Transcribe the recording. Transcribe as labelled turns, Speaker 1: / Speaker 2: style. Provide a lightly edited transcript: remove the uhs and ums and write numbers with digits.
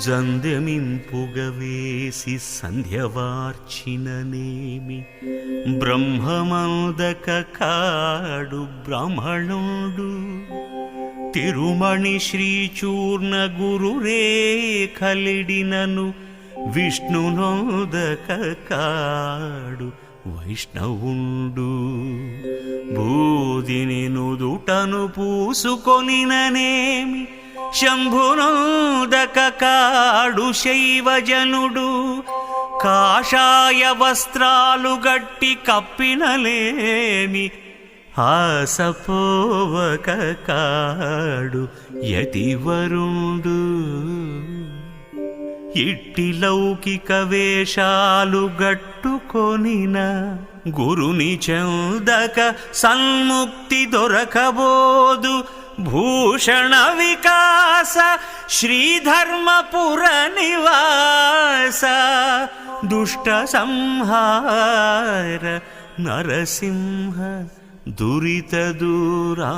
Speaker 1: జందెమింపుగవేసి సంధ్యవార్చిననేమి బ్రహ్మమందక కాడు బ్రాహ్మణుడు తిరుమణి శ్రీచూర్ణ గురురేఖలిడినను విష్ణునోదక కాడు వైష్ణవుండు బూదిని నుదుటను పూసుకొనిననేమి శంభునోదక కాడు శైవజనుడు కాషాయ వస్త్రాలు గట్టి కప్పినలేమి ఆసపోవక కాడు యతివరుండు ఇట్టి లౌకిక వేషాలు గట్టుకొనిన గురుని చెందక సన్ముక్తి దొరకబోదు భూషణ వికాస శ్రీధర్మపుర నివాస దుష్ట సంహార నరసింహ దురిత దూరా